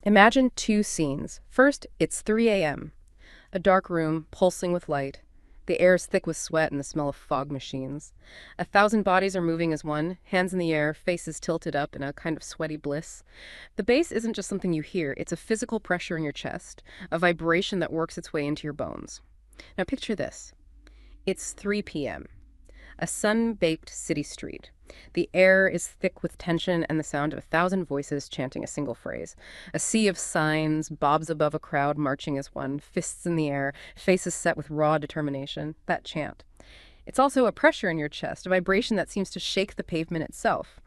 Imagine two scenes. First, it's 3 a.m. A dark room, pulsing with light. The air is thick with sweat and the smell of fog machines. 1,000 bodies are moving as one, hands in the air, faces tilted up in a kind of sweaty bliss. The bass isn't just something you hear, it's a physical pressure in your chest, a vibration that works its way into your bones. Now picture this. It's 3 p.m. A sun-baked city street. The air is thick with tension and the sound of 1,000 voices chanting a single phrase. A sea of signs bobs above a crowd marching as one, fists in the air, faces set with raw determination. That chant. It's also a pressure in your chest, a vibration that seems to shake the pavement itself.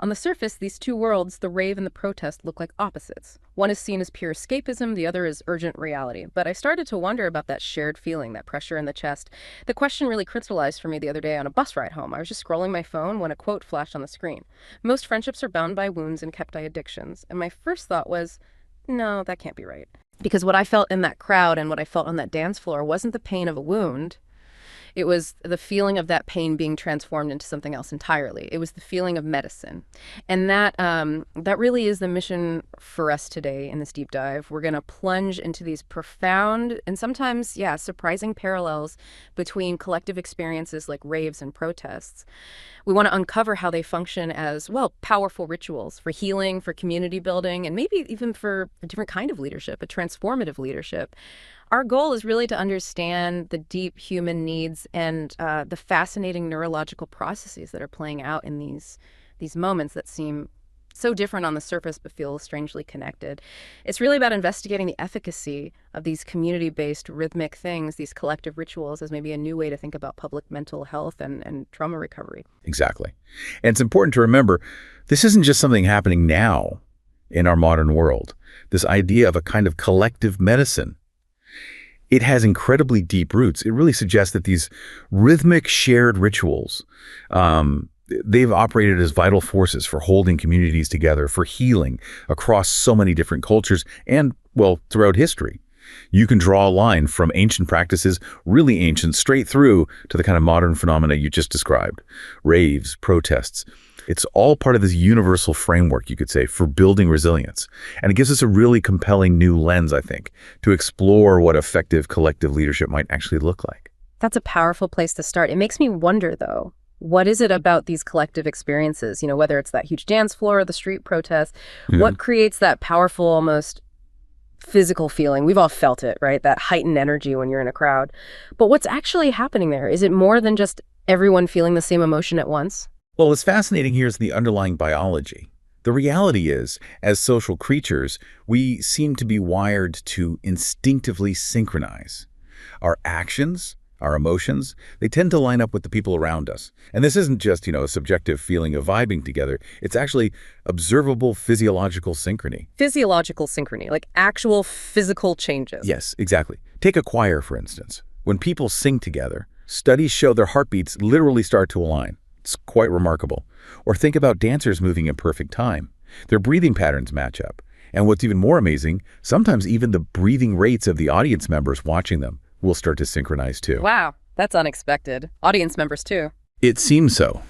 On the surface, these two worlds, the rave and the protest, look like opposites. One is seen as pure escapism, the other is urgent reality. But I started to wonder about that shared feeling, that pressure in the chest. The question really crystallized for me the other day on a bus ride home. I was just scrolling my phone when a quote flashed on the screen. Most friendships are bound by wounds and kept by addictions. And my first thought was, no, that can't be right. Because what I felt in that crowd and what I felt on that dance floor wasn't the pain of a wound. It was the feeling of that pain being transformed into something else entirely. It was the feeling of medicine. And that really is the mission for us today in this deep dive. We're going to plunge into these profound and sometimes, surprising parallels between collective experiences like raves and protests. We want to uncover how they function as, powerful rituals for healing, for community building, and maybe even for a different kind of leadership, a transformative leadership. Our goal is really to understand the deep human needs and the fascinating neurological processes that are playing out in these moments that seem so different on the surface but feel strangely connected. It's really about investigating the efficacy of these community-based rhythmic things, these collective rituals, as maybe a new way to think about public mental health and trauma recovery. Exactly. And it's important to remember, this isn't just something happening now in our modern world. This idea of a kind of collective medicine, it has incredibly deep roots. It really suggests that these rhythmic shared rituals, they've operated as vital forces for holding communities together, for healing across so many different cultures and, throughout history. You can draw a line from ancient practices, really ancient, straight through to the kind of modern phenomena you just described. Raves, protests. It's all part of this universal framework, you could say, for building resilience. And it gives us a really compelling new lens, I think, to explore what effective collective leadership might actually look like. That's a powerful place to start. It makes me wonder, though, what is it about these collective experiences, whether it's that huge dance floor or the street protest, what creates that powerful, almost physical feeling? We've all felt it, right? That heightened energy when you're in a crowd. But what's actually happening there? Is it more than just everyone feeling the same emotion at once? Well, what's fascinating here is the underlying biology. The reality is, as social creatures, we seem to be wired to instinctively synchronize. Our actions, our emotions, they tend to line up with the people around us. And this isn't just, a subjective feeling of vibing together. It's actually observable physiological synchrony. Physiological synchrony, like actual physical changes. Yes, exactly. Take a choir, for instance. When people sing together, studies show their heartbeats literally start to align. It's quite remarkable. Or think about dancers moving in perfect time. Their breathing patterns match up. And what's even more amazing, sometimes even the breathing rates of the audience members watching them will start to synchronize too. Wow, that's unexpected. Audience members too. It seems so.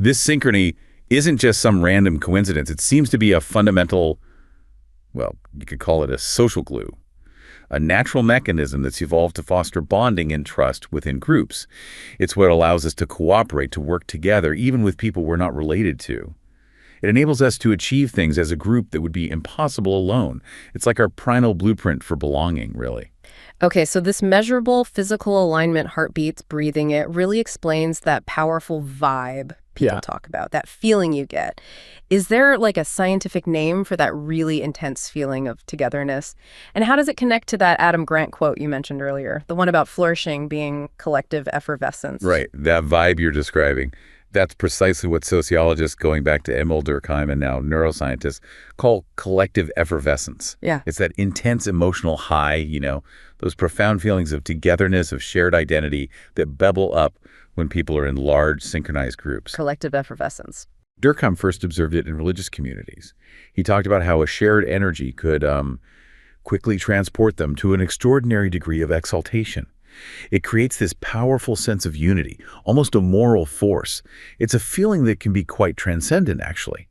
This synchrony isn't just some random coincidence. It seems to be a fundamental, you could call it a social glue. A natural mechanism that's evolved to foster bonding and trust within groups. It's what allows us to cooperate, to work together, even with people we're not related to. It enables us to achieve things as a group that would be impossible alone. It's like our primal blueprint for belonging, really. Okay, so this measurable physical alignment, heartbeats, breathing, it really explains that powerful vibe people talk about, that feeling you get. Is there like a scientific name for that really intense feeling of togetherness? And how does it connect to that Adam Grant quote you mentioned earlier, the one about flourishing being collective effervescence? Right, that vibe you're describing. That's precisely what sociologists, going back to Emil Durkheim and now neuroscientists, call collective effervescence. Yeah. It's that intense emotional high, those profound feelings of togetherness, of shared identity that bubble up when people are in large, synchronized groups. Collective effervescence. Durkheim first observed it in religious communities. He talked about how a shared energy could quickly transport them to an extraordinary degree of exaltation. It creates this powerful sense of unity, almost a moral force. It's a feeling that can be quite transcendent, actually.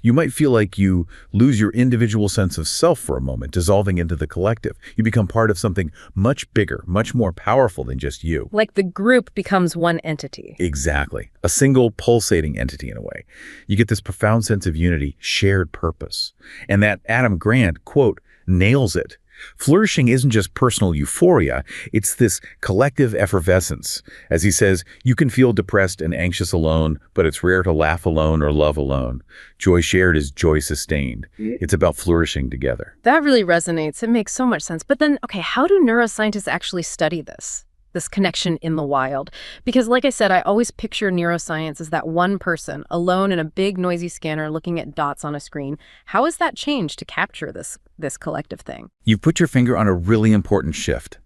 You might feel like you lose your individual sense of self for a moment, dissolving into the collective. You become part of something much bigger, much more powerful than just you. Like the group becomes one entity. Exactly. A single pulsating entity in a way. You get this profound sense of unity, shared purpose. And that Adam Grant quote nails it. Flourishing isn't just personal euphoria, it's this collective effervescence. As he says, you can feel depressed and anxious alone, but it's rare to laugh alone or love alone. Joy shared is joy sustained. It's about flourishing together. That really resonates. It makes so much sense. But then, okay, how do neuroscientists actually study this connection in the wild? Because like I said, I always picture neuroscience as that one person alone in a big noisy scanner looking at dots on a screen. How has that changed to capture this collective thing? You've put your finger on a really important shift.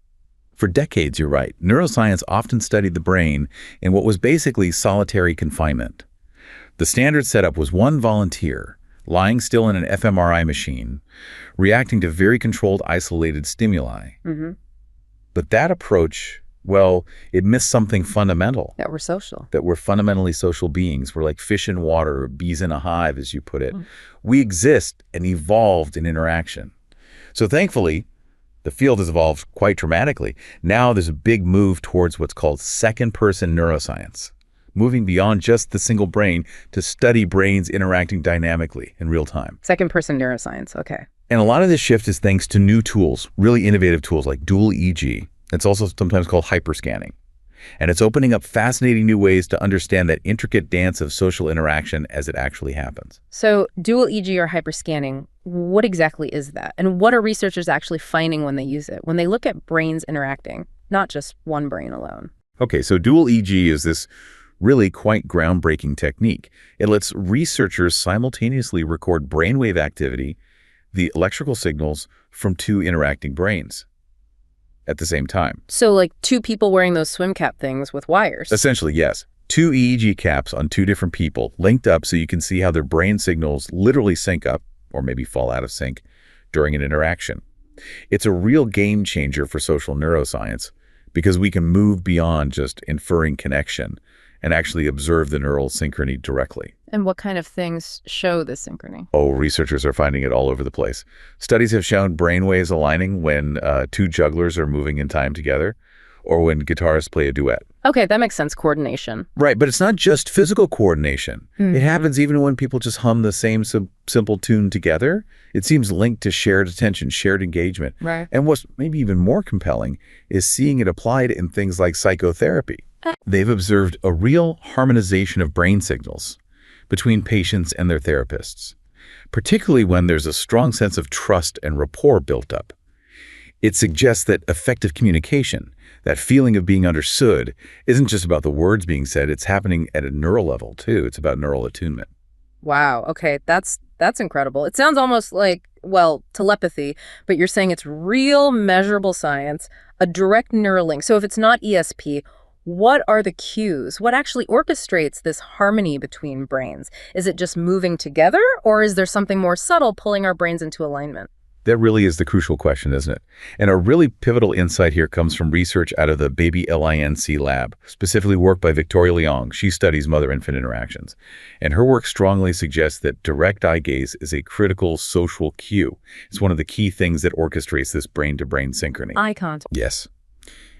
For decades, you're right, neuroscience often studied the brain in what was basically solitary confinement. The standard setup was one volunteer lying still in an fMRI machine, reacting to very controlled, isolated stimuli. But that approach, well, it missed something fundamental. That we're social. That we're fundamentally social beings. We're like fish in water or bees in a hive, as you put it. We exist and evolved in interaction. So thankfully, the field has evolved quite dramatically. Now there's a big move towards what's called second-person neuroscience, moving beyond just the single brain to study brains interacting dynamically in real time. Second-person neuroscience, okay. And a lot of this shift is thanks to new tools, really innovative tools like dual EEG. It's also sometimes called hyperscanning. And it's opening up fascinating new ways to understand that intricate dance of social interaction as it actually happens. So dual EEG or hyperscanning, what exactly is that? And what are researchers actually finding when they use it, when they look at brains interacting, not just one brain alone? Okay, so dual EEG is this really quite groundbreaking technique. It lets researchers simultaneously record brainwave activity, the electrical signals from two interacting brains at the same time. So like two people wearing those swim cap things with wires. Essentially, yes. Two EEG caps on two different people linked up so you can see how their brain signals literally sync up, or maybe fall out of sync, during an interaction. It's a real game changer for social neuroscience because we can move beyond just inferring connection and actually observe the neural synchrony directly. And what kind of things show this synchrony? Oh, researchers are finding it all over the place. Studies have shown brainwaves aligning when two jugglers are moving in time together, or when guitarists play a duet. Okay, that makes sense, coordination. Right, but it's not just physical coordination. It happens even when people just hum the same simple tune together. It seems linked to shared attention, shared engagement. Right. And what's maybe even more compelling is seeing it applied in things like psychotherapy. They've observed a real harmonization of brain signals between patients and their therapists, particularly when there's a strong sense of trust and rapport built up. It suggests that effective communication, that feeling of being understood, isn't just about the words being said, it's happening at a neural level too. It's about neural attunement. Wow, okay, that's incredible. It sounds almost like, well, telepathy, but you're saying it's real measurable science, a direct neural link. So if it's not ESP, what are the cues? What actually orchestrates this harmony between brains? Is it just moving together, or is there something more subtle pulling our brains into alignment? That really is the crucial question, isn't it? And a really pivotal insight here comes from research out of the Baby LINC lab, specifically work by Victoria Leong. She studies mother-infant interactions. And her work strongly suggests that direct eye gaze is a critical social cue. It's one of the key things that orchestrates this brain-to-brain synchrony. Eye contact. Yes.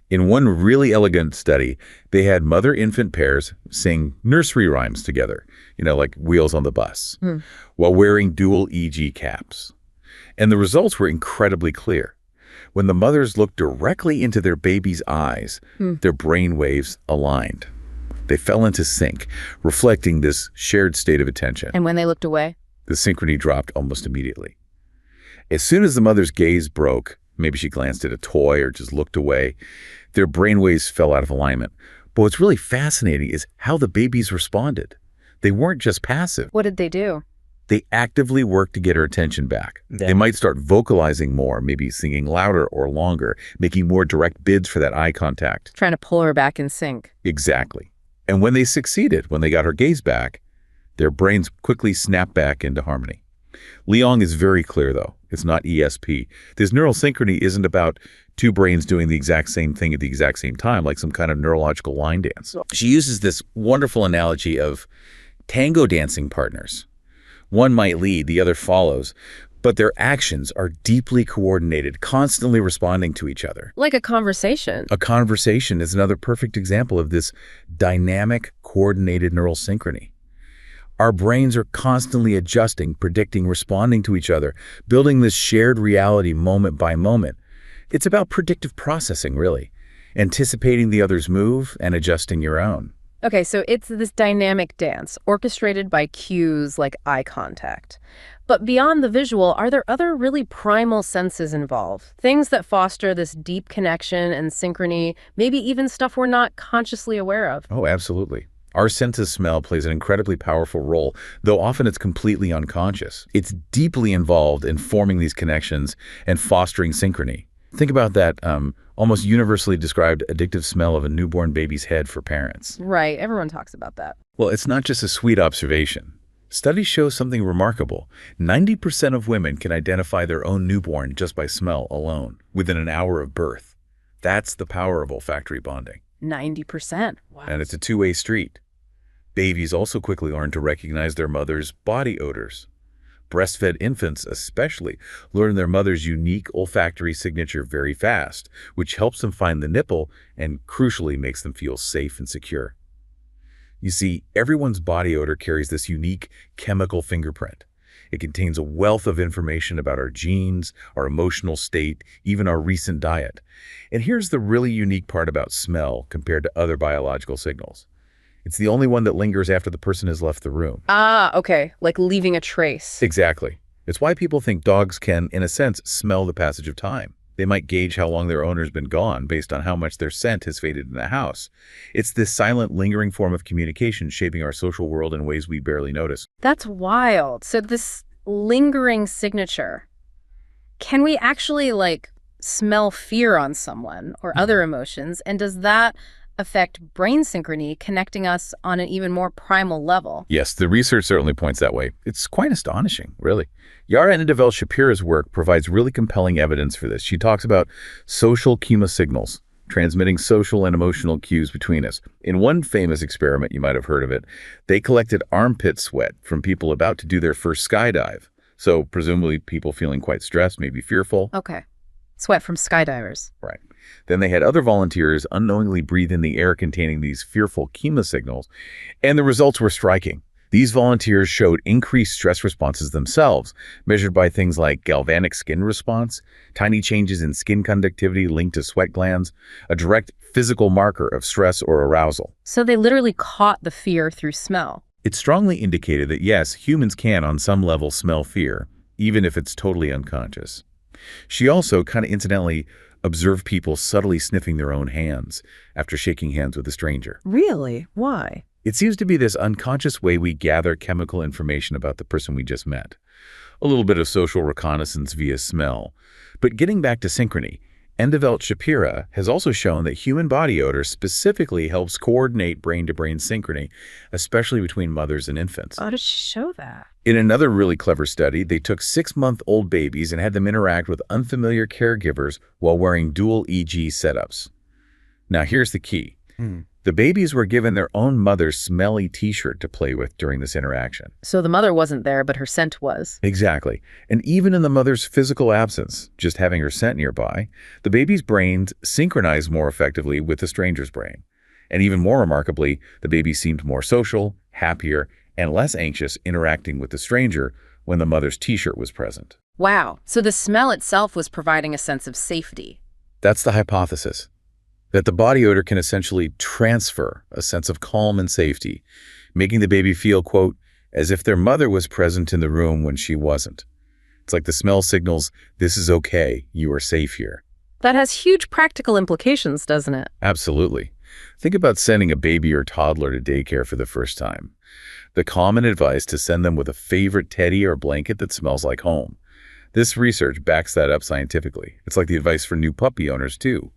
In one really elegant study, they had mother-infant pairs sing nursery rhymes together, like Wheels on the Bus, while wearing dual EEG caps. And the results were incredibly clear. When the mothers looked directly into their baby's eyes, their brain waves aligned. They fell into sync, reflecting this shared state of attention. And when they looked away? The synchrony dropped almost immediately. As soon as the mother's gaze broke, maybe she glanced at a toy or just looked away, their brainwaves fell out of alignment. But what's really fascinating is how the babies responded. They weren't just passive. What did they do? They actively worked to get her attention back. They might start vocalizing more, maybe singing louder or longer, making more direct bids for that eye contact. Trying to pull her back in sync. Exactly. And when they succeeded, when they got her gaze back, their brains quickly snapped back into harmony. Leong is very clear, though. It's not ESP. This neural synchrony isn't about two brains doing the exact same thing at the exact same time, like some kind of neurological line dance. She uses this wonderful analogy of tango dancing partners. One might lead, the other follows, but their actions are deeply coordinated, constantly responding to each other. Like a conversation. A conversation is another perfect example of this dynamic, coordinated neural synchrony. Our brains are constantly adjusting, predicting, responding to each other, building this shared reality moment by moment. It's about predictive processing, really, anticipating the other's move and adjusting your own. Okay, so it's this dynamic dance, orchestrated by cues like eye contact. But beyond the visual, are there other really primal senses involved? Things that foster this deep connection and synchrony, maybe even stuff we're not consciously aware of? Oh, absolutely. Our sense of smell plays an incredibly powerful role, though often it's completely unconscious. It's deeply involved in forming these connections and fostering synchrony. Think about that almost universally described addictive smell of a newborn baby's head for parents. Right, everyone talks about that. Well, it's not just a sweet observation. Studies show something remarkable. 90% of women can identify their own newborn just by smell alone, within an hour of birth. That's the power of olfactory bonding. 90%. Wow. And it's a two-way street. Babies also quickly learn to recognize their mother's body odors. Breastfed infants especially learn their mother's unique olfactory signature very fast, which helps them find the nipple and crucially makes them feel safe and secure. You see, everyone's body odor carries this unique chemical fingerprint. It contains a wealth of information about our genes, our emotional state, even our recent diet. And here's the really unique part about smell compared to other biological signals. It's the only one that lingers after the person has left the room. Ah, okay, like leaving a trace. Exactly. It's why people think dogs can, in a sense, smell the passage of time. They might gauge how long their owner's been gone based on how much their scent has faded in the house. It's this silent, lingering form of communication shaping our social world in ways we barely notice. That's wild. So this lingering signature, can we actually, smell fear on someone or other emotions? And does that affect brain synchrony, connecting us on an even more primal level? Yes, the research certainly points that way. It's quite astonishing, really. Yara Shapira's work provides really compelling evidence for this. She talks about social chemosignals, transmitting social and emotional cues between us. In one famous experiment, you might have heard of it, they collected armpit sweat from people about to do their first skydive. So presumably people feeling quite stressed, maybe fearful. Okay. Sweat from skydivers. Right. Then they had other volunteers unknowingly breathe in the air containing these fearful chemosignals, and the results were striking. These volunteers showed increased stress responses themselves, measured by things like galvanic skin response, tiny changes in skin conductivity linked to sweat glands, a direct physical marker of stress or arousal. So they literally caught the fear through smell. It strongly indicated that yes, humans can on some level smell fear, even if it's totally unconscious. She also kind of incidentally observed people subtly sniffing their own hands after shaking hands with a stranger. Really? Why? It seems to be this unconscious way we gather chemical information about the person we just met. A little bit of social reconnaissance via smell. But getting back to synchrony, Shapira has also shown that human body odor specifically helps coordinate brain-to-brain synchrony, especially between mothers and infants. How did she show that? In another really clever study, they took 6-month-old babies and had them interact with unfamiliar caregivers while wearing dual EG setups. Now here's the key. The babies were given their own mother's smelly t-shirt to play with during this interaction. So the mother wasn't there, but her scent was. Exactly. And even in the mother's physical absence, just having her scent nearby, the baby's brains synchronized more effectively with the stranger's brain. And even more remarkably, the baby seemed more social, happier, and less anxious interacting with the stranger when the mother's t-shirt was present. Wow. So the smell itself was providing a sense of safety. That's the hypothesis. That the body odor can essentially transfer a sense of calm and safety, making the baby feel, quote, as if their mother was present in the room when she wasn't. It's like the smell signals, this is okay, you are safe here. That has huge practical implications, doesn't it? Absolutely. Think about sending a baby or toddler to daycare for the first time. The common advice to send them with a favorite teddy or blanket that smells like home. This research backs that up scientifically. It's like the advice for new puppy owners, too.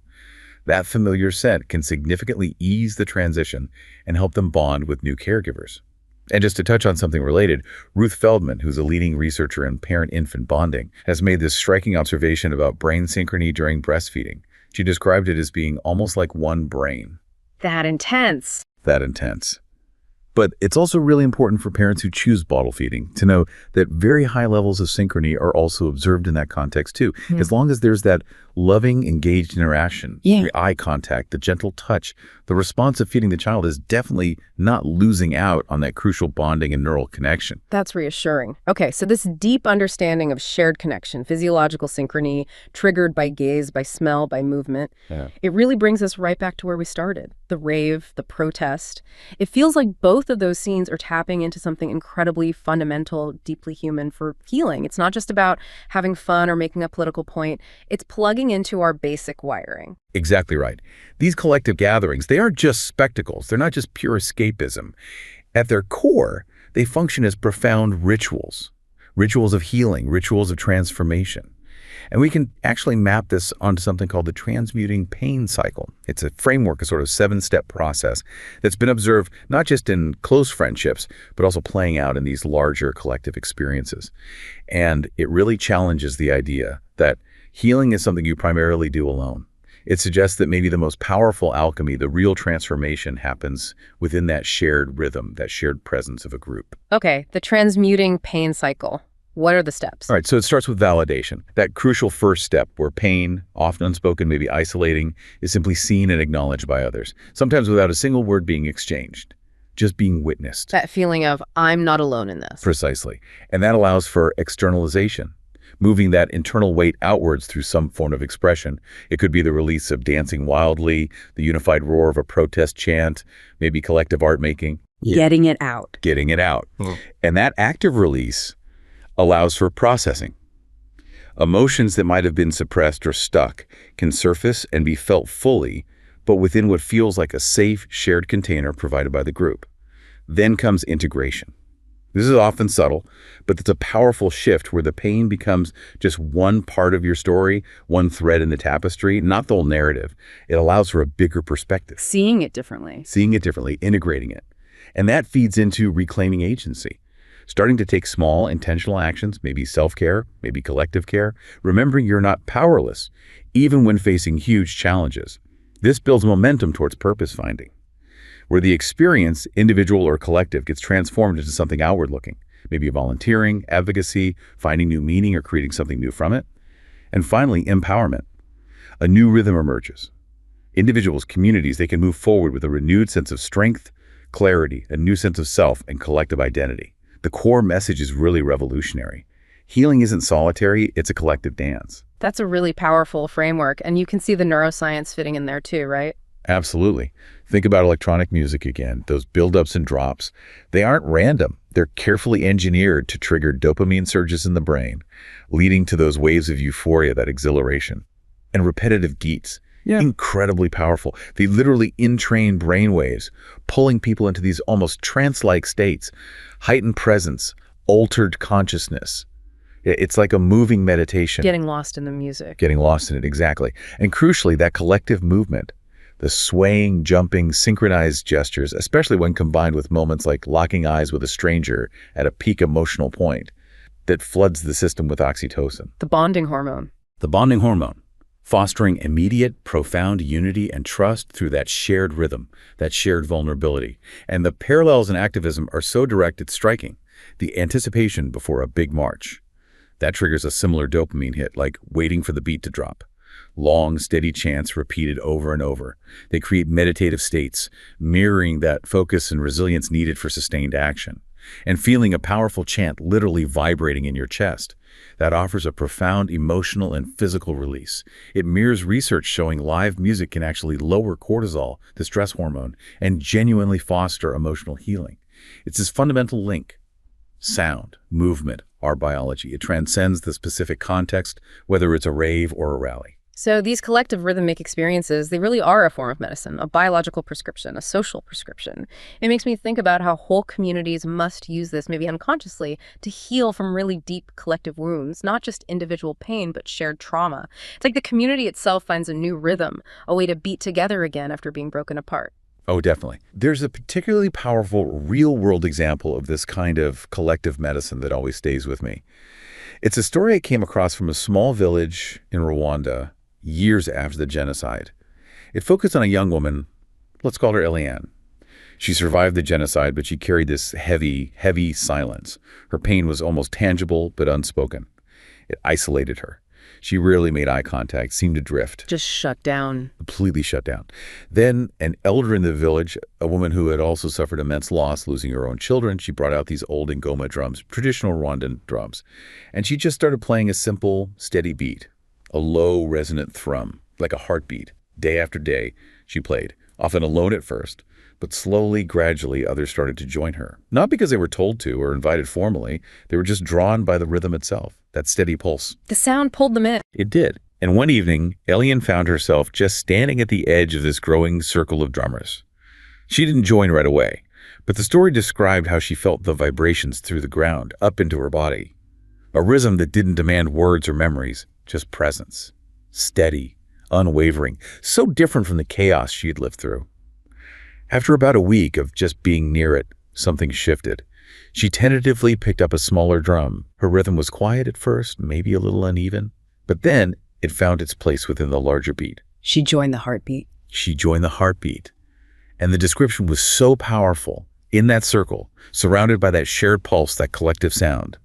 That familiar scent can significantly ease the transition and help them bond with new caregivers. And just to touch on something related, Ruth Feldman, who's a leading researcher in parent-infant bonding, has made this striking observation about brain synchrony during breastfeeding. She described it as being almost like one brain. That intense. That intense. But it's also really important for parents who choose bottle feeding to know that very high levels of synchrony are also observed in that context too. As long as there's that loving, engaged interaction, the eye contact, the gentle touch, the response of feeding the child is definitely not losing out on that crucial bonding and neural connection. That's reassuring. Okay, so this deep understanding of shared connection, physiological synchrony, triggered by gaze, by smell, by movement, it really brings us right back to where we started. The rave, the protest. It feels like both of those scenes are tapping into something incredibly fundamental, deeply human for healing. It's not just about having fun or making a political point. It's plugging into our basic wiring. Exactly right. These collective gatherings, they aren't just spectacles. They're not just pure escapism. At their core, they function as profound rituals. Rituals of healing, rituals of transformation. And we can actually map this onto something called the transmuting pain cycle. It's a framework, a sort of 7-step process that's been observed not just in close friendships, but also playing out in these larger collective experiences. And it really challenges the idea that healing is something you primarily do alone. It suggests that maybe the most powerful alchemy, the real transformation, happens within that shared rhythm, that shared presence of a group. Okay, the transmuting pain cycle. What are the steps? All right, so it starts with validation. That crucial first step where pain, often unspoken, maybe isolating, is simply seen and acknowledged by others, sometimes without a single word being exchanged, just being witnessed. That feeling of, I'm not alone in this. Precisely. And that allows for externalization, moving that internal weight outwards through some form of expression. It could be the release of dancing wildly, the unified roar of a protest chant, maybe collective art making. Getting it out. Getting it out. And that active release allows for processing. Emotions that might have been suppressed or stuck can surface and be felt fully, but within what feels like a safe, shared container provided by the group. Then comes integration. This is often subtle, but it's a powerful shift where the pain becomes just one part of your story, one thread in the tapestry, not the whole narrative. It allows for a bigger perspective. Seeing it differently. Seeing it differently, integrating it. And that feeds into reclaiming agency. Starting to take small, intentional actions, maybe self-care, maybe collective care, remembering you're not powerless, even when facing huge challenges. This builds momentum towards purpose finding, where the experience, individual or collective, gets transformed into something outward-looking, maybe volunteering, advocacy, finding new meaning or creating something new from it. And finally, empowerment. A new rhythm emerges. Individuals, communities, they can move forward with a renewed sense of strength, clarity, a new sense of self, and collective identity. The core message is really revolutionary. Healing isn't solitary, it's a collective dance. That's a really powerful framework, and you can see the neuroscience fitting in there too, right? Absolutely. Think about electronic music again, those buildups and drops. They aren't random. They're carefully engineered to trigger dopamine surges in the brain, leading to those waves of euphoria, that exhilaration. And repetitive beats. Incredibly powerful. They literally entrain brainwaves, pulling people into these almost trance-like states, heightened presence, altered consciousness. It's like a moving meditation. Getting lost in the music. Getting lost in it, exactly. And crucially, that collective movement, the swaying, jumping, synchronized gestures, especially when combined with moments like locking eyes with a stranger at a peak emotional point, that floods the system with oxytocin. The bonding hormone. The bonding hormone. Fostering immediate, profound unity and trust through that shared rhythm, that shared vulnerability. And the parallels in activism are so direct it's striking. The anticipation before a big march. That triggers a similar dopamine hit, like waiting for the beat to drop. Long, steady chants repeated over and over. They create meditative states, mirroring that focus and resilience needed for sustained action. And feeling a powerful chant literally vibrating in your chest. That offers a profound emotional and physical release. It mirrors research showing live music can actually lower cortisol, the stress hormone, and genuinely foster emotional healing. It's this fundamental link. Sound, movement, our biology. It transcends the specific context, whether it's a rave or a rally. So these collective rhythmic experiences, they really are a form of medicine, a biological prescription, a social prescription. It makes me think about how whole communities must use this, maybe unconsciously, to heal from really deep collective wounds, not just individual pain, but shared trauma. It's like the community itself finds a new rhythm, a way to beat together again after being broken apart. Oh, definitely. There's a particularly powerful real-world example of this kind of collective medicine that always stays with me. It's a story I came across from a small village in Rwanda years after the genocide. It focused on a young woman, let's call her Eliane. She survived the genocide, but she carried this heavy, heavy silence. Her pain was almost tangible, but unspoken. It isolated her. She rarely made eye contact, seemed to drift. Just shut down. Completely shut down. Then an elder in the village, a woman who had also suffered immense loss, losing her own children, she brought out these old ngoma drums, traditional Rwandan drums. And she just started playing a simple, steady beat, a low, resonant thrum, like a heartbeat. Day after day, she played, often alone at first, but slowly, gradually, others started to join her. Not because they were told to or invited formally, they were just drawn by the rhythm itself, that steady pulse. The sound pulled them in. It did. And one evening, Eliane found herself just standing at the edge of this growing circle of drummers. She didn't join right away, but the story described how she felt the vibrations through the ground, up into her body. A rhythm that didn't demand words or memories, just presence. Steady, unwavering, so different from the chaos she had lived through. After about a week of just being near it, something shifted. She tentatively picked up a smaller drum. Her rhythm was quiet at first, maybe a little uneven, but then it found its place within the larger beat. She joined the heartbeat. She joined the heartbeat. And the description was so powerful. In that circle, surrounded by that shared pulse, that collective sound.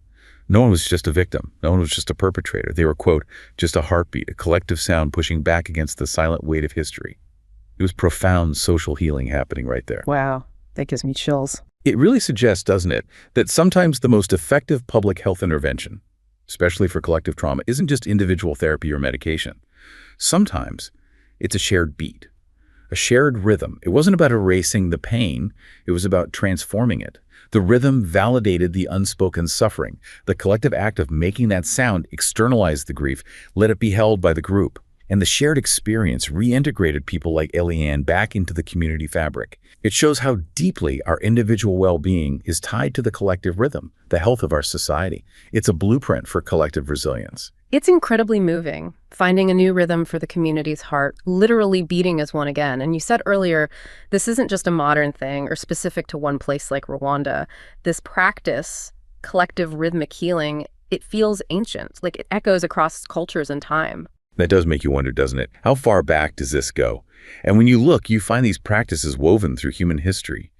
No one was just a victim. No one was just a perpetrator. They were, quote, just a heartbeat, a collective sound pushing back against the silent weight of history. It was profound social healing happening right there. Wow, that gives me chills. It really suggests, doesn't it, that sometimes the most effective public health intervention, especially for collective trauma, isn't just individual therapy or medication. Sometimes it's a shared beat, a shared rhythm. It wasn't about erasing the pain. It was about transforming it. The rhythm validated the unspoken suffering. The collective act of making that sound externalized the grief, let it be held by the group. And the shared experience reintegrated people like Eliane back into the community fabric. It shows how deeply our individual well-being is tied to the collective rhythm, the health of our society. It's a blueprint for collective resilience. It's incredibly moving, finding a new rhythm for the community's heart, literally beating as one again. And you said earlier, this isn't just a modern thing or specific to one place like Rwanda. This practice, collective rhythmic healing, it feels ancient, like it echoes across cultures and time. That does make you wonder, doesn't it? How far back does this go? And when you look, you find these practices woven through human history,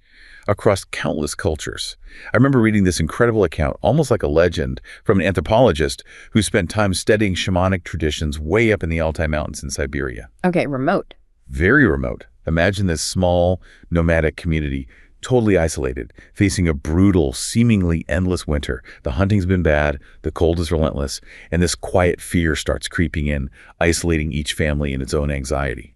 across countless cultures. I remember reading this incredible account, almost like a legend, from an anthropologist who spent time studying shamanic traditions way up in the Altai Mountains in Siberia. Okay, remote. Very remote. Imagine this small, nomadic community, totally isolated, facing a brutal, seemingly endless winter. The hunting's been bad, the cold is relentless, and this quiet fear starts creeping in, isolating each family in its own anxiety.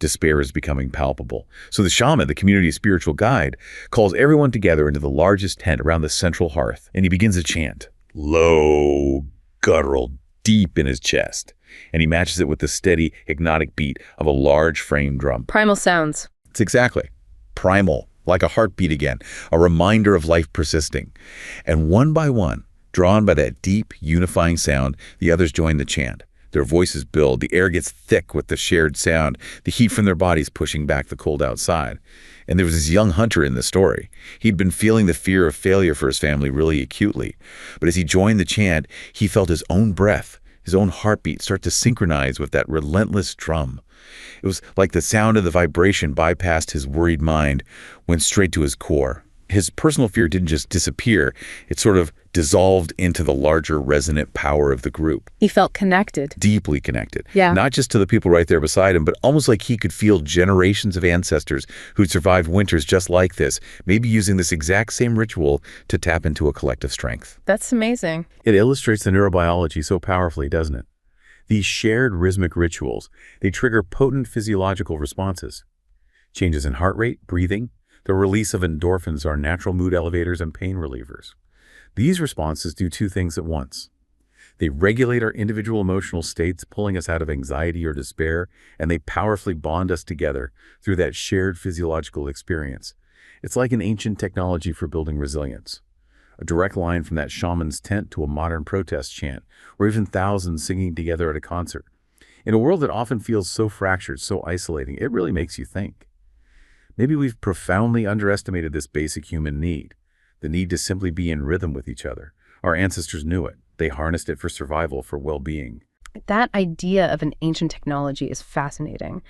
Despair is becoming palpable. So the shaman, the community's spiritual guide, calls everyone together into the largest tent around the central hearth, and he begins a chant. Low, guttural, deep in his chest. And he matches it with the steady, hypnotic beat of a large frame drum. Primal sounds. It's exactly. Primal. Like a heartbeat again, a reminder of life persisting. And one by one, drawn by that deep, unifying sound, the others join the chant. Their voices build, the air gets thick with the shared sound, the heat from their bodies pushing back the cold outside. And there was this young hunter in the story. He'd been feeling the fear of failure for his family really acutely. But as he joined the chant, he felt his own breath, his own heartbeat start to synchronize with that relentless drum. It was like the sound of the vibration bypassed his worried mind, went straight to his core. His personal fear didn't just disappear, it sort of dissolved into the larger resonant power of the group. He felt connected. Deeply connected. Yeah. Not just to the people right there beside him, but almost like he could feel generations of ancestors who'd survived winters just like this, maybe using this exact same ritual to tap into a collective strength. That's amazing. It illustrates the neurobiology so powerfully, doesn't it? These shared rhythmic rituals, they trigger potent physiological responses. Changes in heart rate, breathing, the release of endorphins are natural mood elevators and pain relievers. These responses do two things at once. They regulate our individual emotional states, pulling us out of anxiety or despair, and they powerfully bond us together through that shared physiological experience. It's like an ancient technology for building resilience. A direct line from that shaman's tent to a modern protest chant, or even thousands singing together at a concert. In a world that often feels so fractured, so isolating, it really makes you think. Maybe we've profoundly underestimated this basic human need, the need to simply be in rhythm with each other. Our ancestors knew it. They harnessed it for survival, for well-being. That idea of an ancient technology is fascinating.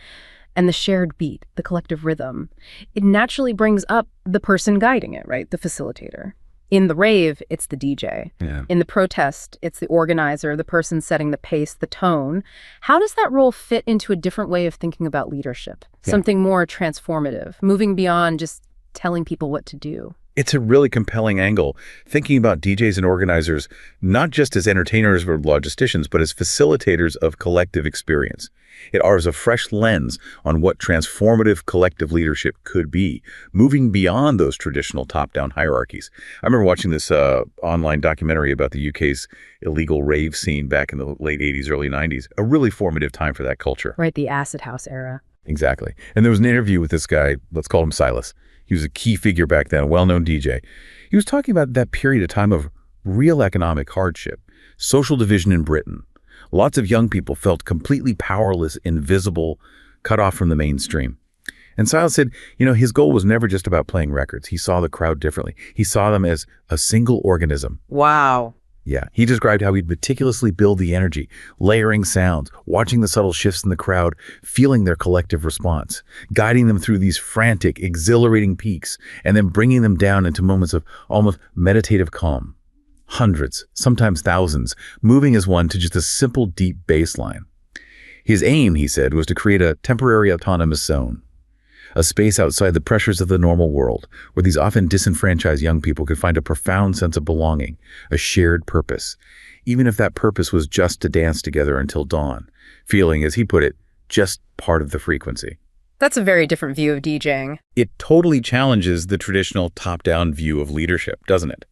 and the shared beat, the collective rhythm, it naturally brings up the person guiding it, right? The facilitator. In the rave, it's the DJ. Yeah. In the protest, it's the organizer, the person setting the pace, the tone. How does that role fit into a different way of thinking about leadership? Yeah. Something more transformative, moving beyond just telling people what to do. It's a really compelling angle, thinking about DJs and organizers not just as entertainers or logisticians, but as facilitators of collective experience. It offers a fresh lens on what transformative collective leadership could be, moving beyond those traditional top-down hierarchies. I remember watching this online documentary about the UK's illegal rave scene back in the late 80s, early 90s, a really formative time for that culture. Right, the acid house era. Exactly. And there was an interview with this guy, let's call him Silas. He was a key figure back then, a well-known DJ. He was talking about that period of time of real economic hardship, social division in Britain. Lots of young people felt completely powerless, invisible, cut off from the mainstream. And Silas said, his goal was never just about playing records. He saw the crowd differently. He saw them as a single organism. Wow. Yeah, he described how he'd meticulously build the energy, layering sounds, watching the subtle shifts in the crowd, feeling their collective response, guiding them through these frantic, exhilarating peaks, and then bringing them down into moments of almost meditative calm. Hundreds, sometimes thousands, moving as one to just a simple, deep baseline. His aim, he said, was to create a temporary autonomous zone, a space outside the pressures of the normal world, where these often disenfranchised young people could find a profound sense of belonging, a shared purpose, even if that purpose was just to dance together until dawn, feeling, as he put it, just part of the frequency. That's a very different view of DJing. It totally challenges the traditional top-down view of leadership, doesn't it?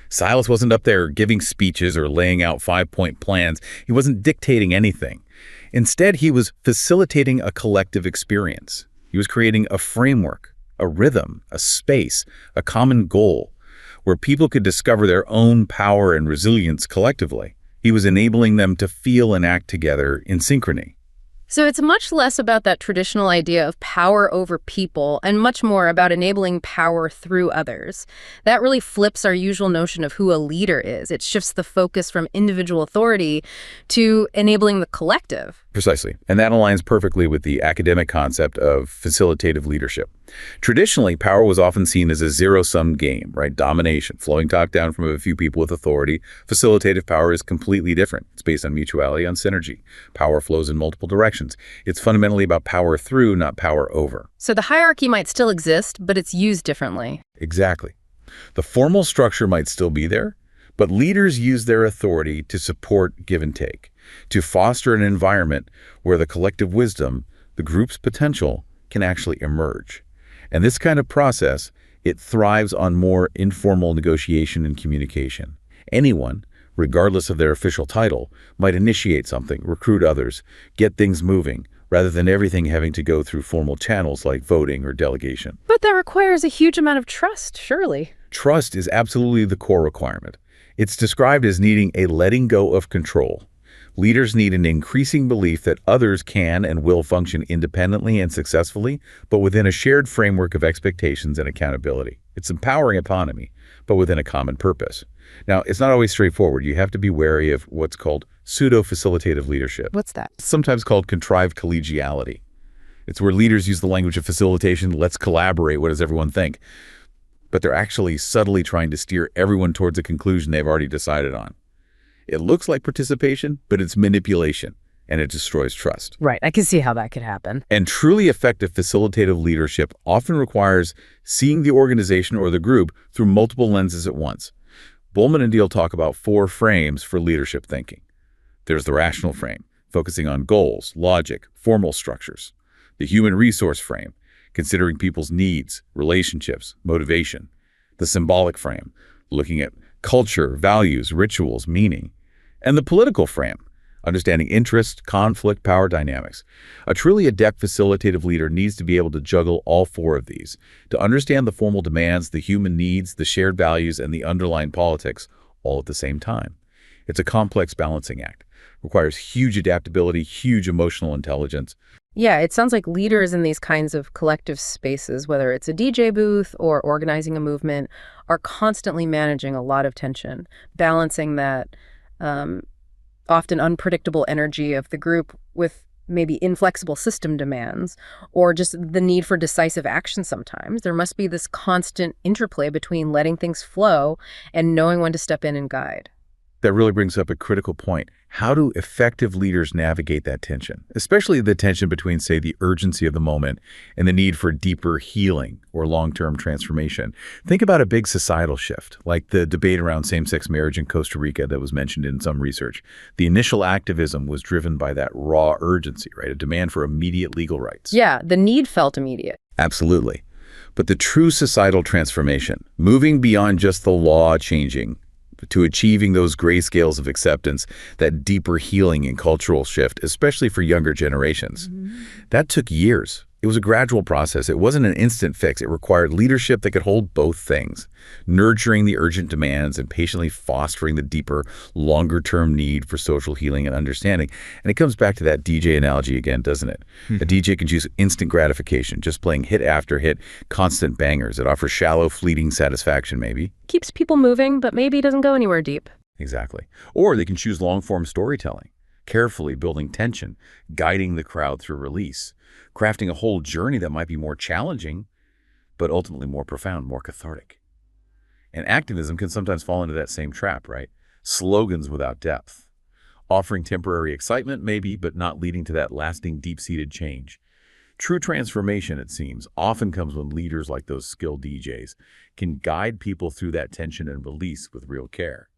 Silas wasn't up there giving speeches or laying out 5-point plans. He wasn't dictating anything. Instead, he was facilitating a collective experience. He was creating a framework, a rhythm, a space, a common goal, where people could discover their own power and resilience collectively. He was enabling them to feel and act together in synchrony. So it's much less about that traditional idea of power over people and much more about enabling power through others. That really flips our usual notion of who a leader is. It shifts the focus from individual authority to enabling the collective. Precisely. And that aligns perfectly with the academic concept of facilitative leadership. Traditionally, power was often seen as a zero-sum game, right? Domination, flowing top-down from a few people with authority. Facilitative power is completely different. It's based on mutuality, on synergy. Power flows in multiple directions. It's fundamentally about power through, not power over. So the hierarchy might still exist, but it's used differently. Exactly. The formal structure might still be there, but leaders use their authority to support give and take, to foster an environment where the collective wisdom, the group's potential, can actually emerge. And this kind of process, it thrives on more informal negotiation and communication. Anyone, regardless of their official title, might initiate something, recruit others, get things moving, rather than everything having to go through formal channels like voting or delegation. But that requires a huge amount of trust, surely. Trust is absolutely the core requirement. It's described as needing a letting go of control. Leaders need an increasing belief that others can and will function independently and successfully, but within a shared framework of expectations and accountability. It's empowering autonomy, but within a common purpose. Now, it's not always straightforward. You have to be wary of what's called pseudo-facilitative leadership. What's that? Sometimes called contrived collegiality. It's where leaders use the language of facilitation, let's collaborate, what does everyone think? But they're actually subtly trying to steer everyone towards a conclusion they've already decided on. It looks like participation, but it's manipulation, and it destroys trust. Right, I can see how that could happen. And truly effective facilitative leadership often requires seeing the organization or the group through multiple lenses at once. Bullman and Deal talk about 4 frames for leadership thinking. There's the rational frame, focusing on goals, logic, formal structures. The human resource frame, considering people's needs, relationships, motivation. The symbolic frame, looking at culture, values, rituals, meaning. And the political frame, understanding interest, conflict, power dynamics. A truly adept facilitative leader needs to be able to juggle all 4 of these, to understand the formal demands, the human needs, the shared values, and the underlying politics all at the same time. It's a complex balancing act. Requires huge adaptability, huge emotional intelligence. Yeah, it sounds like leaders in these kinds of collective spaces, whether it's a DJ booth or organizing a movement, are constantly managing a lot of tension, balancing that often unpredictable energy of the group with maybe inflexible system demands, or just the need for decisive action sometimes. There must be this constant interplay between letting things flow and knowing when to step in and guide. That really brings up a critical point. How do effective leaders navigate that tension, especially the tension between, say, the urgency of the moment and the need for deeper healing or long-term transformation? Think about a big societal shift, like the debate around same-sex marriage in Costa Rica that was mentioned in some research. The initial activism was driven by that raw urgency, right? A demand for immediate legal rights. Yeah, the need felt immediate. Absolutely. But the true societal transformation, moving beyond just the law changing, to achieving those grayscales of acceptance, that deeper healing and cultural shift, especially for younger generations. That took years. It was a gradual process. It wasn't an instant fix. It required leadership that could hold both things, nurturing the urgent demands and patiently fostering the deeper, longer-term need for social healing and understanding. And it comes back to that DJ analogy again, doesn't it? A DJ can choose instant gratification, just playing hit after hit, constant bangers. It offers shallow, fleeting satisfaction, maybe. Keeps people moving, but maybe doesn't go anywhere deep. Exactly. Or they can choose long-form storytelling, carefully building tension, guiding the crowd through release, crafting a whole journey that might be more challenging, but ultimately more profound, more cathartic. And activism can sometimes fall into that same trap, right? Slogans without depth, offering temporary excitement maybe, but not leading to that lasting, deep-seated change. True transformation, it seems, often comes when leaders like those skilled DJs can guide people through that tension and release with real care.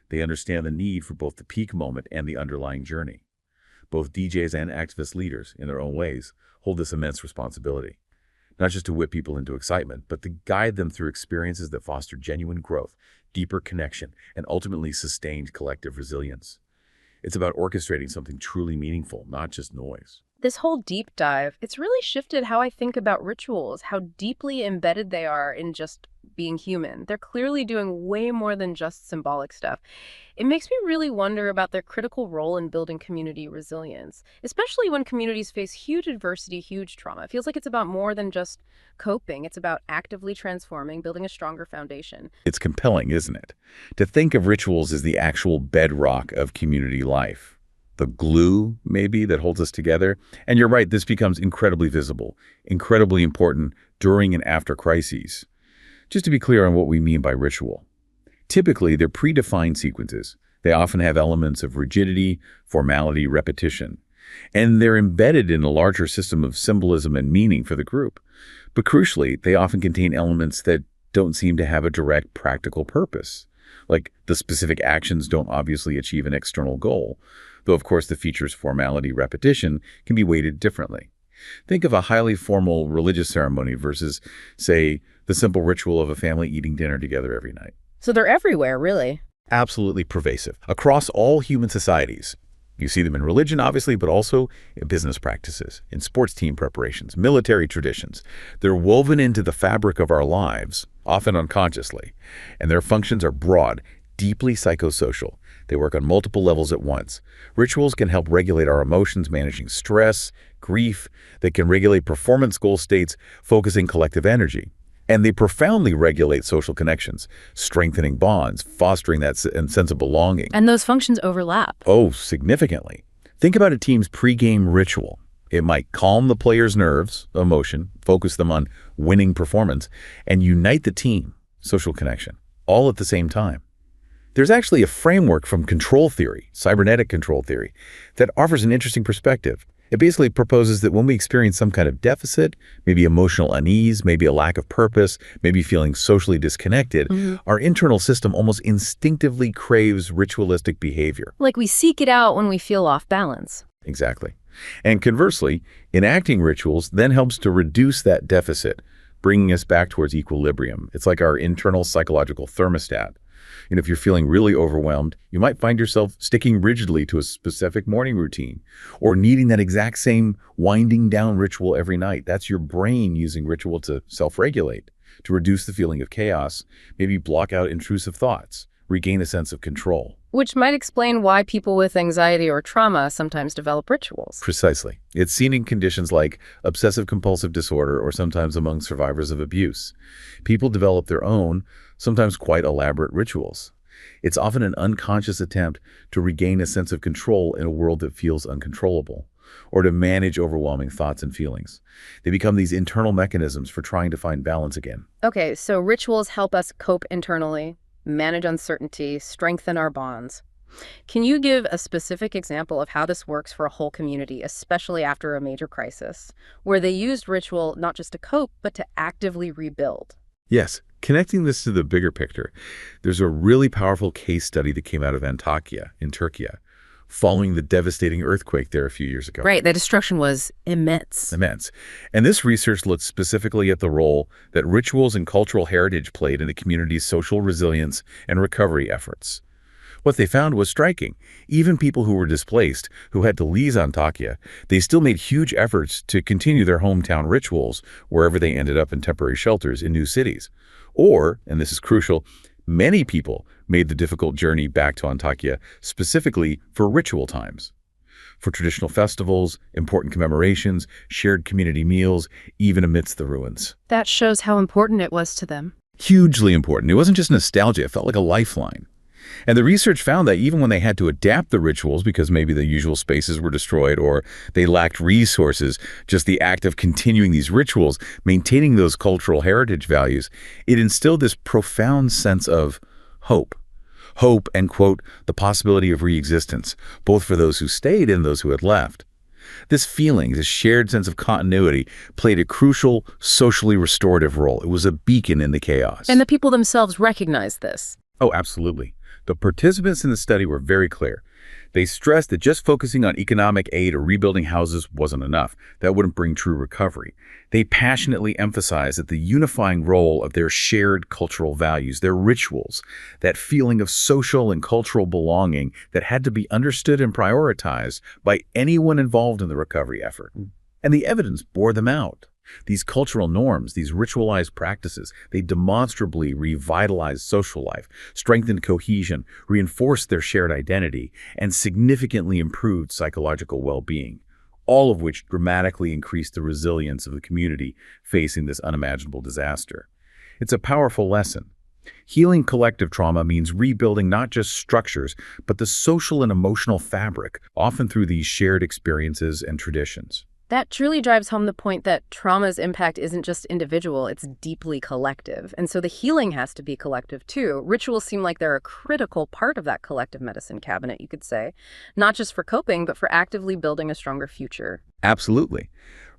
They understand the need for both the peak moment and the underlying journey. Both DJs and activist leaders, in their own ways, hold this immense responsibility. Not just to whip people into excitement, but to guide them through experiences that foster genuine growth, deeper connection, and ultimately sustained collective resilience. It's about orchestrating something truly meaningful, not just noise. This whole deep dive, it's really shifted how I think about rituals, how deeply embedded they are in just being human. They're clearly doing way more than just symbolic stuff. It makes me really wonder about their critical role in building community resilience, especially when communities face huge adversity, huge trauma. It feels like it's about more than just coping. It's about actively transforming, building a stronger foundation. It's compelling, isn't it? To think of rituals as the actual bedrock of community life. The glue, maybe, that holds us together. And you're right, this becomes incredibly visible, incredibly important during and after crises. Just to be clear on what we mean by ritual. Typically, they're predefined sequences. They often have elements of rigidity, formality, repetition. And they're embedded in a larger system of symbolism and meaning for the group. But crucially, they often contain elements that don't seem to have a direct practical purpose. Like the specific actions don't obviously achieve an external goal, though of course the features formality, repetition can be weighted differently. Think of a highly formal religious ceremony versus, say, the simple ritual of a family eating dinner together every night. So they're everywhere, really. Absolutely pervasive, across all human societies. You see them in religion, obviously, but also in business practices, in sports team preparations, military traditions. They're woven into the fabric of our lives, often unconsciously, and their functions are broad, deeply psychosocial. They work on multiple levels at once. Rituals can help regulate our emotions, managing stress, grief. They can regulate performance goal states, focusing collective energy. And they profoundly regulate social connections, strengthening bonds, fostering that sense of belonging. And those functions overlap. Oh, significantly. Think about a team's pre-game ritual. It might calm the players' nerves, emotion, focus them on winning performance, and unite the team, social connection, all at the same time. There's actually a framework from control theory, cybernetic control theory, that offers an interesting perspective. It basically proposes that when we experience some kind of deficit, maybe emotional unease, maybe a lack of purpose, maybe feeling socially disconnected, our internal system almost instinctively craves ritualistic behavior. Like we seek it out when we feel off balance. Exactly. And conversely, enacting rituals then helps to reduce that deficit, bringing us back towards equilibrium. It's like our internal psychological thermostat. And if you're feeling really overwhelmed, you might find yourself sticking rigidly to a specific morning routine or needing that exact same winding down ritual every night. That's your brain using ritual to self-regulate, to reduce the feeling of chaos, maybe block out intrusive thoughts, regain a sense of control. Which might explain why people with anxiety or trauma sometimes develop rituals. Precisely. It's seen in conditions like obsessive-compulsive disorder or sometimes among survivors of abuse. People develop their own, sometimes quite elaborate rituals. It's often an unconscious attempt to regain a sense of control in a world that feels uncontrollable, or to manage overwhelming thoughts and feelings. They become these internal mechanisms for trying to find balance again. Okay, so rituals help us cope internally, manage uncertainty, strengthen our bonds. Can you give a specific example of how this works for a whole community, especially after a major crisis, where they used ritual not just to cope, but to actively rebuild? Yes, connecting this to the bigger picture, there's a really powerful case study that came out of Antakya in Turkey, following the devastating earthquake there a few years ago. Right, the destruction was immense. Immense. And this research looked specifically at the role that rituals and cultural heritage played in the community's social resilience and recovery efforts. What they found was striking. Even people who were displaced, who had to leave Antakya, they still made huge efforts to continue their hometown rituals wherever they ended up in temporary shelters in new cities. Or, and this is crucial, many people made the difficult journey back to Antakya specifically for ritual times. For traditional festivals, important commemorations, shared community meals, even amidst the ruins. That shows how important it was to them. Hugely important. It wasn't just nostalgia, it felt like a lifeline. And the research found that even when they had to adapt the rituals because maybe the usual spaces were destroyed or they lacked resources, just the act of continuing these rituals, maintaining those cultural heritage values, it instilled this profound sense of hope. Hope and, quote, the possibility of re-existence, both for those who stayed and those who had left. This feeling, this shared sense of continuity, played a crucial, socially restorative role. It was a beacon in the chaos. And the people themselves recognized this. Oh, absolutely. The participants in the study were very clear. They stressed that just focusing on economic aid or rebuilding houses wasn't enough. That wouldn't bring true recovery. They passionately emphasized that the unifying role of their shared cultural values, their rituals, that feeling of social and cultural belonging that had to be understood and prioritized by anyone involved in the recovery effort. And the evidence bore them out. These cultural norms, these ritualized practices, they demonstrably revitalized social life, strengthened cohesion, reinforced their shared identity, and significantly improved psychological well-being, all of which dramatically increased the resilience of the community facing this unimaginable disaster. It's a powerful lesson. Healing collective trauma means rebuilding not just structures, but the social and emotional fabric, often through these shared experiences and traditions. That truly drives home the point that trauma's impact isn't just individual, it's deeply collective. And so the healing has to be collective too. Rituals seem like they're a critical part of that collective medicine cabinet, you could say, not just for coping, but for actively building a stronger future. Absolutely.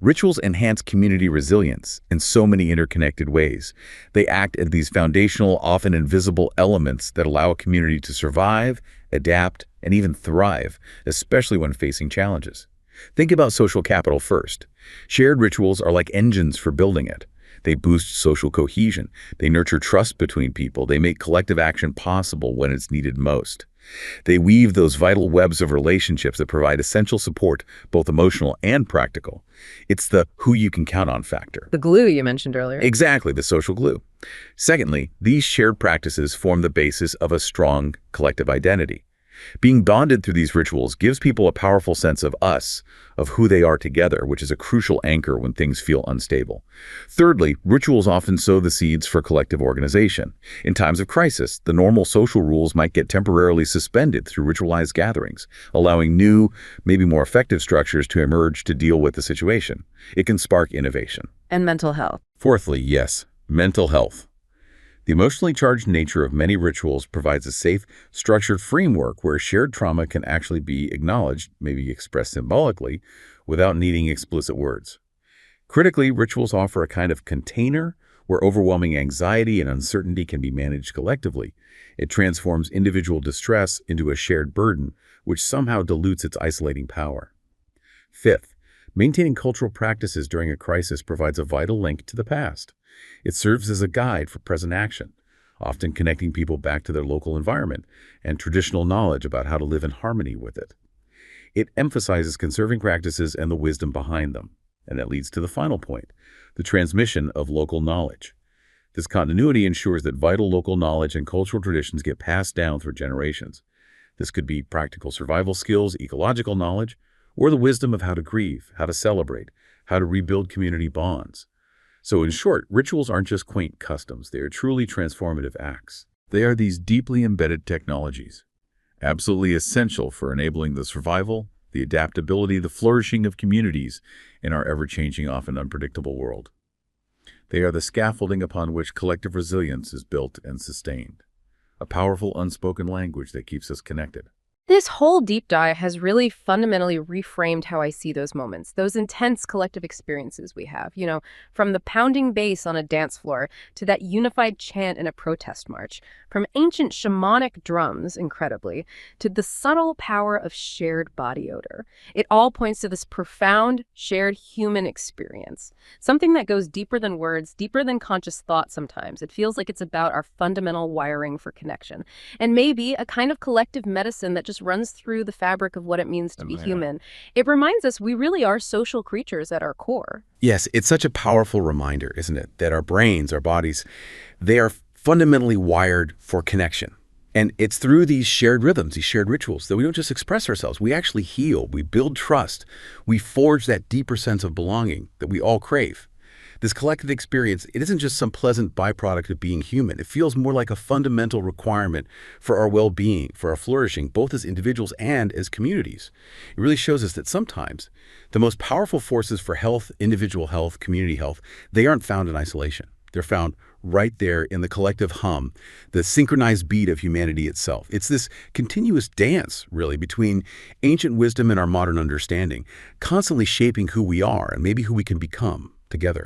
Rituals enhance community resilience in so many interconnected ways. They act as these foundational, often invisible elements that allow a community to survive, adapt, and even thrive, especially when facing challenges. Think about social capital first. Shared rituals are like engines for building it. They boost social cohesion. They nurture trust between people. They make collective action possible when it's needed most. They weave those vital webs of relationships that provide essential support, both emotional and practical. It's the who you can count on factor. The glue you mentioned earlier. Exactly, the social glue. Secondly, these shared practices form the basis of a strong collective identity. Being bonded through these rituals gives people a powerful sense of us, of who they are together, which is a crucial anchor when things feel unstable. Thirdly, rituals often sow the seeds for collective organization. In times of crisis, the normal social rules might get temporarily suspended through ritualized gatherings, allowing new, maybe more effective structures to emerge to deal with the situation. It can spark innovation. And mental health. Fourthly, yes, mental health. The emotionally charged nature of many rituals provides a safe, structured framework where shared trauma can actually be acknowledged, maybe expressed symbolically, without needing explicit words. Critically, rituals offer a kind of container where overwhelming anxiety and uncertainty can be managed collectively. It transforms individual distress into a shared burden, which somehow dilutes its isolating power. Fifth, maintaining cultural practices during a crisis provides a vital link to the past. It serves as a guide for present action, often connecting people back to their local environment and traditional knowledge about how to live in harmony with it. It emphasizes conserving practices and the wisdom behind them, and that leads to the final point, the transmission of local knowledge. This continuity ensures that vital local knowledge and cultural traditions get passed down through generations. This could be practical survival skills, ecological knowledge, or the wisdom of how to grieve, how to celebrate, how to rebuild community bonds. So in short, rituals aren't just quaint customs, they are truly transformative acts. They are these deeply embedded technologies, absolutely essential for enabling the survival, the adaptability, the flourishing of communities in our ever-changing, often unpredictable world. They are the scaffolding upon which collective resilience is built and sustained, a powerful unspoken language that keeps us connected. This whole deep dive has really fundamentally reframed how I see those moments, those intense collective experiences we have, from the pounding bass on a dance floor to that unified chant in a protest march, from ancient shamanic drums, incredibly, to the subtle power of shared body odor. It all points to this profound, shared human experience, something that goes deeper than words, deeper than conscious thought sometimes. It feels like it's about our fundamental wiring for connection, and maybe a kind of collective medicine that just runs through the fabric of what it means to be human. It reminds us we really are social creatures at our core. Yes, it's such a powerful reminder, isn't it, that our brains, our bodies, they are fundamentally wired for connection. And it's through these shared rhythms, these shared rituals, that we don't just express ourselves. We actually heal, we build trust, we forge that deeper sense of belonging that we all crave. This collective experience, it isn't just some pleasant byproduct of being human. It feels more like a fundamental requirement for our well-being, for our flourishing, both as individuals and as communities. It really shows us that sometimes the most powerful forces for health, individual health, community health, they aren't found in isolation. They're found right there in the collective hum, the synchronized beat of humanity itself. It's this continuous dance, really, between ancient wisdom and our modern understanding, constantly shaping who we are and maybe who we can become together.